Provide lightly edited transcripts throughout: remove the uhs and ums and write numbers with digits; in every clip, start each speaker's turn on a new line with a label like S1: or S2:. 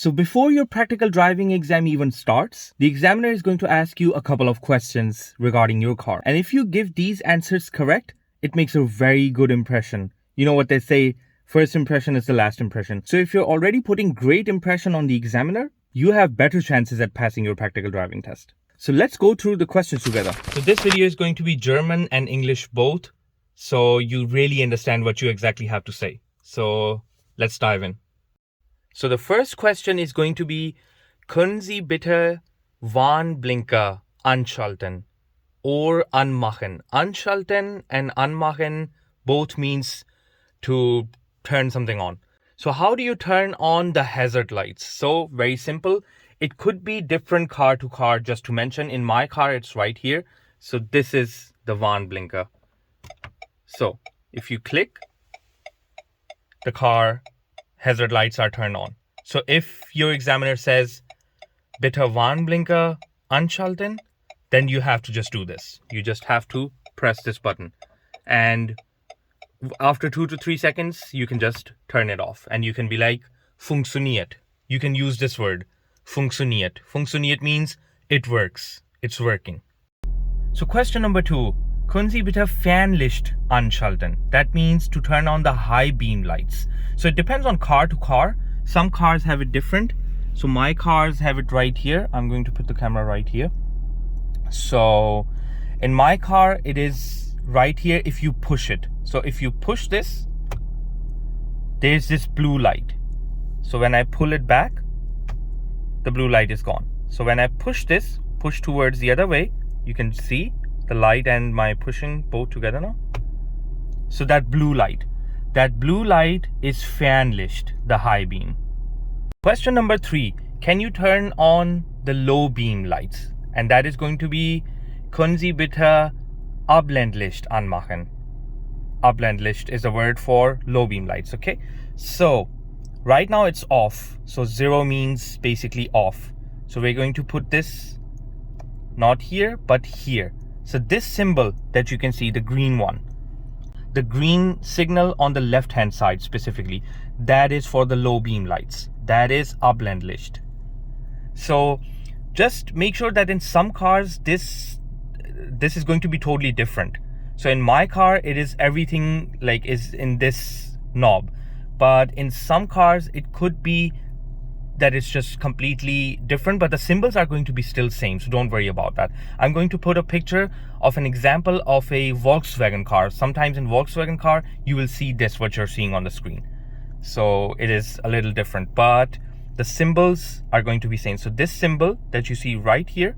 S1: So before your practical driving exam even starts, the examiner is going to ask you a couple of questions regarding your car. And if you give these answers correct, it makes a very good impression. You know what they say, first impression is the last impression. So if you're already putting great impression on the examiner, you have better chances at passing your practical driving test. So let's go through the questions together. So this video is going to be German and English both, so you really understand what you exactly have to say. So let's dive in. So the first question is going to be, können Sie bitte Warnblinker anschalten or anmachen? Anschalten and anmachen both means to turn something on. So how do you turn on the hazard lights? So very simple. It could be different car to car. Just to mention, in my car, it's right here. So this is the Warnblinker. So if you click, the car hazard lights are turned on. So if your examiner says, bitte Warnblinker anschalten, then you have to just do this. You just have to press this button. And after 2 to 3 seconds, you can just turn it off. And you can be like, funktioniert. You can use this word, funktioniert. Funktioniert means it works. It's working. So question number 2. Können Sie bitte Fernlicht anschalten? That means to turn on the high beam lights. So it depends on car to car. Some cars have it different. So my cars have it right here. I'm going to put the camera right here. So in my car, it is right here if you push it. So if you push this, there's this blue light. So when I pull it back, the blue light is gone. So when I push this, push towards the other way, you can see the light and my pushing both together now. So that blue light is Fernlicht, the high beam. Question number 3, can you turn on the low beam lights? And that is going to be, können Sie bitte Abblendlicht anmachen? Abblendlicht is a word for low beam lights, okay? So right now it's off. So 0 means basically off. So we're going to put this not here, but here. So this symbol that you can see, the green one, the green signal on the left hand side specifically, that is for the low beam lights. That is Abblendlicht. So just make sure that in some cars, this is going to be totally different. So in my car, it is everything like is in this knob. But in some cars, it could be that it's just completely different, but the symbols are going to be still same, so don't worry about that. I'm going to put a picture of an example of a Volkswagen car. Sometimes in Volkswagen car, you will see this, what you're seeing on the screen. So it is a little different, but the symbols are going to be same. So this symbol that you see right here,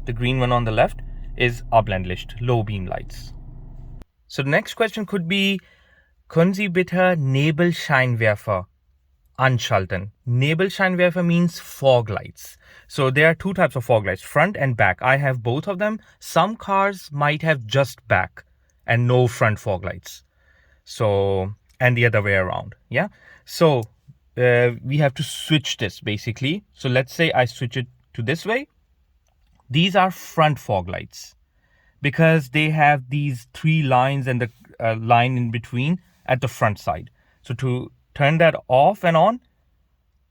S1: the green one on the left, is Abblendlicht, low beam lights. So the next question could be, können Sie bitte Nebelscheinwerfer anschalten? Nebelscheinwerfer means fog lights. So there are 2 types of fog lights, front and back. I have both of them. Some cars might have just back and no front fog lights. So, and the other way around. Yeah. So we have to switch this basically. So let's say I switch it to this way. These are front fog lights because they have these 3 lines and the line in between at the front side. So to turn that off and on,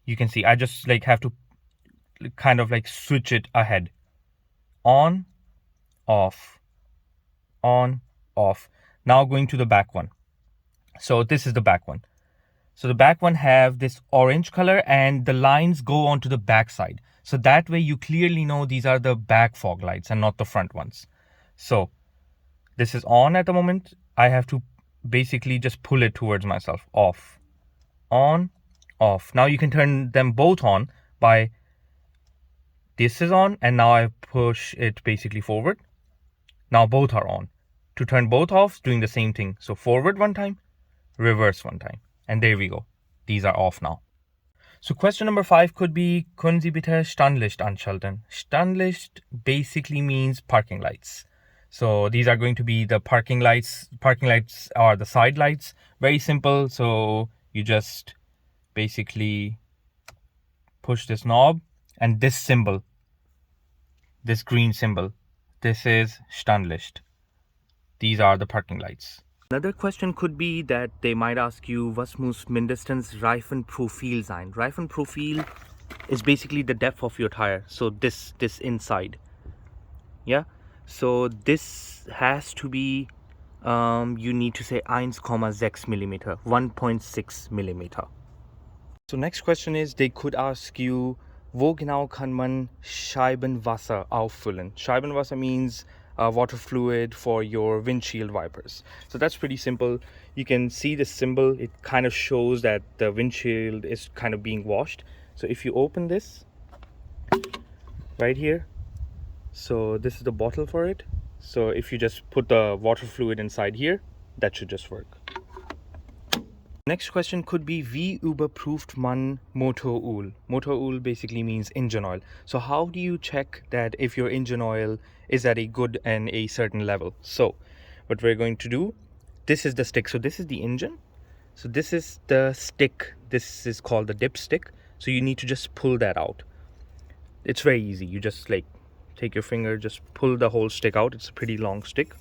S1: you can see I just like have to kind of like switch it ahead. On, off, on, off. Now going to the back one. So this is the back one. So the back one have this orange color and the lines go onto the back side. So that way you clearly know these are the back fog lights and not the front ones. So this is on at the moment. I have to basically just pull it towards myself. Off, on, off. Now you can turn them both on by this is on and now I push it basically forward. Now both are on. To turn both off, doing the same thing. So forward one time, reverse one time. And there we go. These are off now. So question number 5 could be, können Sie bitte Standlicht anschalten? Standlicht basically means parking lights. So these are going to be the parking lights. Parking lights are the side lights. Very simple. So you just basically push this knob and this symbol, this green symbol, this is Standlicht. These are the parking lights. Another question could be that they might ask you, was muss mindestens Reifenprofil sein? Reifenprofil is basically the depth of your tire. So this inside, yeah. So this has to be you need to say 1,6 millimeter, 1.6 millimeter. So next question is, they could ask you, wo genau kann man Scheibenwasser auffüllen? Scheibenwasser means water fluid for your windshield wipers. So that's pretty simple. You can see the symbol. It kind of shows that the windshield is kind of being washed. So if you open this right here, so this is the bottle for it. So if you just put the water fluid inside here, that should just work. Next question could be, wie überprüft man Motoröl? Motoröl basically means engine oil. So how do you check that if your engine oil is at a good and a certain level? So what we're going to do, this is the stick. So this is the engine. So this is the stick. This is called the dipstick. So you need to just pull that out. It's very easy. You just like take your finger, just pull the whole stick out. It's a pretty long stick.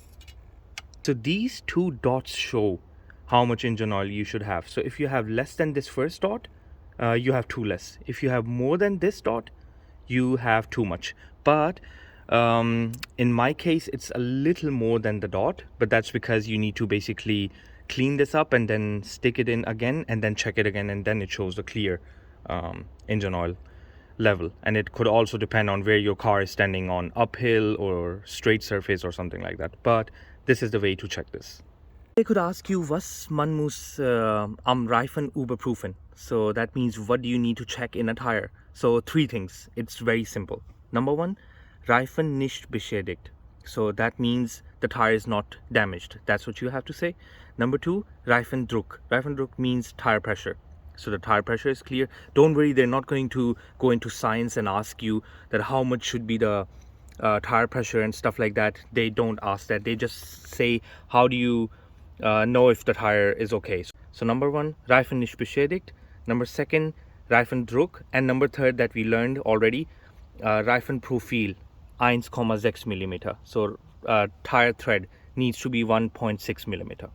S1: So these two dots show how much engine oil you should have. So if you have less than this first dot, you have too less. If you have more than this dot, you have too much. But in my case, it's a little more than the dot, but that's because you need to basically clean this up and then stick it in again and then check it again, and then it shows the clear engine oil level. And it could also depend on where your car is standing, on uphill or straight surface or something like that. But this is the way to check this. They could ask you, was man muss am Reifen überprüfen? So that means, what do you need to check in a tire? So 3 things. It's very simple. Number 1, Reifen nicht beschädigt. So that means the tire is not damaged. That's what you have to say. Number 2, Reifendruck. Reifendruck means tire pressure. So the tire pressure is clear. Don't worry, they're not going to go into science and ask you that how much should be the tire pressure and stuff like that. They don't ask that. They just say, how do you know if the tire is okay? So number 1, Reifen nicht beschädigt. Number 2, Reifendruck. And number 3 that we learned already, Reifenprofil 1,6 millimeter. So tire thread needs to be 1.6 millimeter.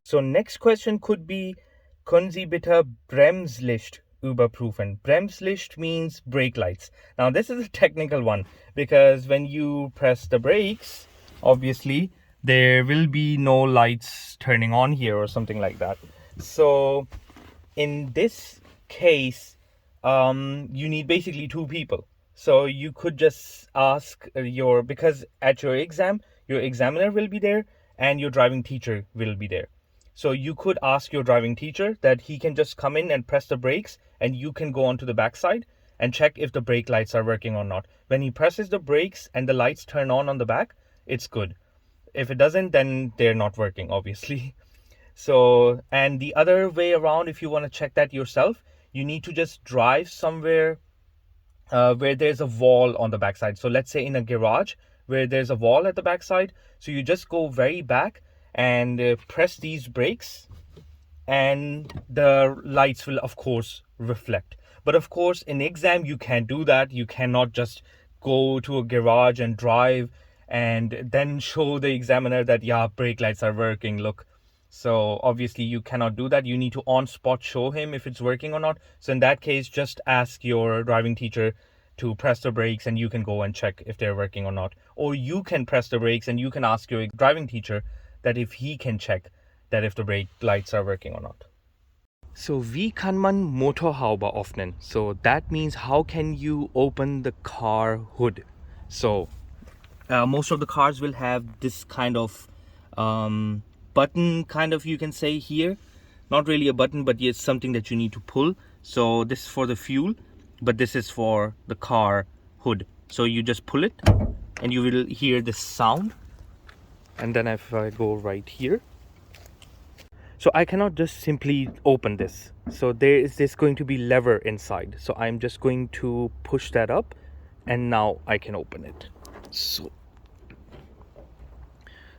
S1: So next question could be, können Sie bitte Bremslicht überprüfen? Bremslicht means brake lights. Now this is a technical one, because when you press the brakes, obviously there will be no lights turning on here or something like that. So in this case, you need basically 2 people. So you could just ask because at your exam, your examiner will be there and your driving teacher will be there. So you could ask your driving teacher that he can just come in and press the brakes, and you can go onto the backside and check if the brake lights are working or not. When he presses the brakes and the lights turn on the back, it's good. If it doesn't, then they're not working, obviously. So, and the other way around, if you want to check that yourself, you need to just drive somewhere where there's a wall on the backside. So let's say in a garage where there's a wall at the backside. So you just go very back and press these brakes, and the lights will of course reflect. But of course in exam you can't do that. You cannot just go to a garage and drive and then show the examiner that, yeah, brake lights are working, look. So obviously you cannot do that. You need to on spot show him if it's working or not. So in that case, just ask your driving teacher to press the brakes and you can go and check if they're working or not. Or you can press the brakes and you can ask your driving teacher that if he can check that if the brake lights are working or not. So wie kann man Motorhaube öffnen? So that means, how can you open the car hood? So most of the cars will have this kind of button, kind of, you can say here. Not really a button, but it's something that you need to pull. So this is for the fuel, but this is for the car hood. So you just pull it and you will hear this sound. And then if I go right here, so I cannot just simply open this. So there is this going to be lever inside. So I'm just going to push that up and now I can open it.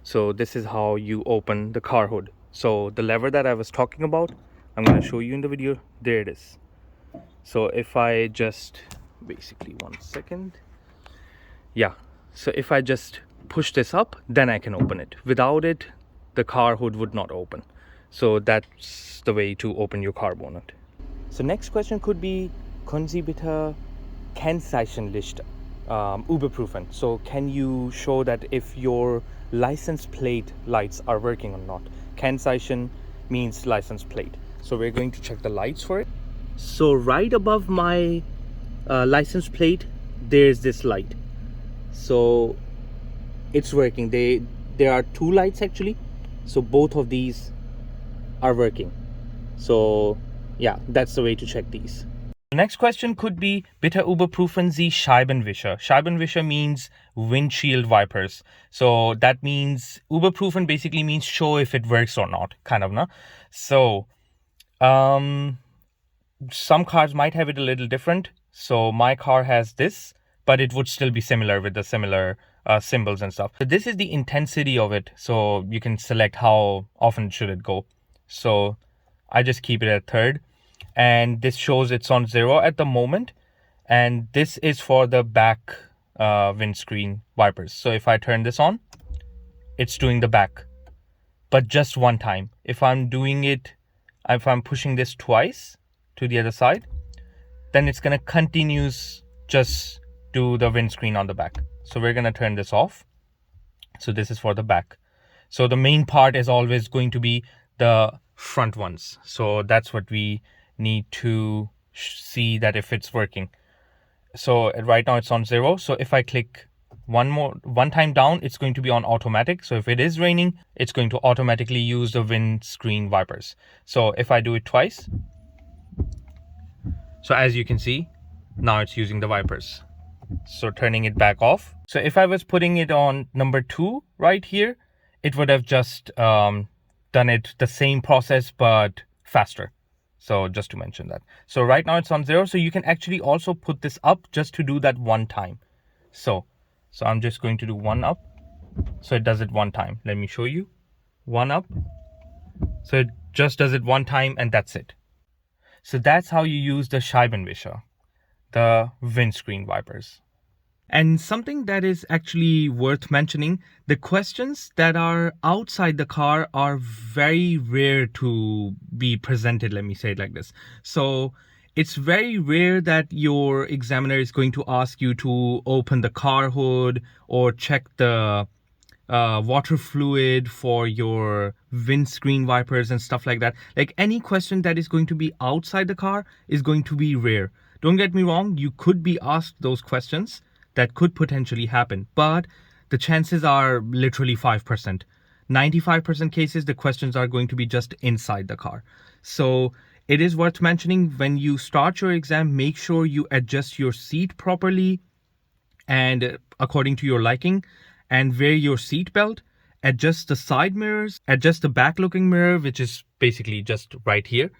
S1: So this is how you open the car hood. So the lever that I was talking about, I'm going to show you in the video. There it is. So if I just, basically 1 second. Yeah. So if I just push this up, then I can open it. Without it, the car hood would not open. So that's the way to open your car bonnet. So next question could be, können Sie bitte Kennzeichenlicht überprüfen? So can you show that if your license plate lights are working or not? Kennzeichen means license plate. So we're going to check the lights for it. So right above my license plate, there's this light. So it's working. There are two lights actually. So both of these are working. So yeah, that's the way to check these. The next question could be, bitte überprüfen Sie Scheibenwischer. Scheibenwischer means windshield wipers. So that means, überprüfen basically means show if it works or not, kind of, no? So, some cars might have it a little different. So my car has this, but it would still be similar with the similar symbols and stuff. So this is the intensity of it. So you can select how often should it go. So I just keep it at third. And this shows it's on 0 at the moment. And this is for the back windscreen wipers. So if I turn this on, it's doing the back, but just one time. If I'm pushing this twice to the other side, then it's going to continues just do the windscreen on the back. So we're going to turn this off. So this is for the back. So the main part is always going to be the front ones. So that's what we need to see, that if it's working. So right now it's on 0. So if I click one time down, it's going to be on automatic. So if it is raining, it's going to automatically use the windscreen wipers. So if I do it twice, so as you can see, now it's using the wipers. So turning it back off. So if I was putting it on number 2 right here, it would have just done it the same process, but faster. So just to mention that. So right now it's on 0. So you can actually also put this up just to do that one time. So I'm just going to do 1 up. So it does it one time. Let me show you. 1 up. So it just does it one time and that's it. So that's how you use the Scheibenwischer, the windscreen wipers. And something that is actually worth mentioning, the questions that are outside the car are very rare to be presented, let me say it like this. So it's very rare that your examiner is going to ask you to open the car hood or check the water fluid for your windscreen wipers and stuff like that. Like any question that is going to be outside the car is going to be rare. Don't get me wrong, you could be asked those questions. That could potentially happen, but the chances are literally 5%. 95% cases, the questions are going to be just inside the car. So it is worth mentioning, when you start your exam, make sure you adjust your seat properly and according to your liking, and wear your seat belt, adjust the side mirrors, adjust the back looking mirror, which is basically just right here.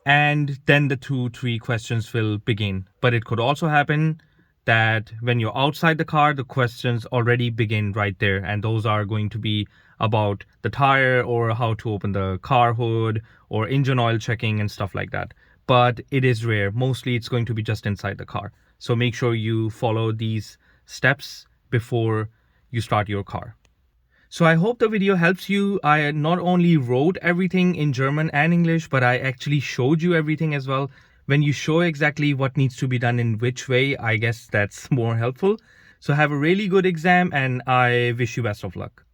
S1: And then the 2-3 questions will begin. But it could also happen that when you're outside the car, the questions already begin right there. And those are going to be about the tire or how to open the car hood or engine oil checking and stuff like that. But it is rare. Mostly it's going to be just inside the car. So make sure you follow these steps before you start your car. So I hope the video helps you. I not only wrote everything in German and English, but I actually showed you everything as well. When you show exactly what needs to be done in which way, I guess that's more helpful. So have a really good exam and I wish you best of luck.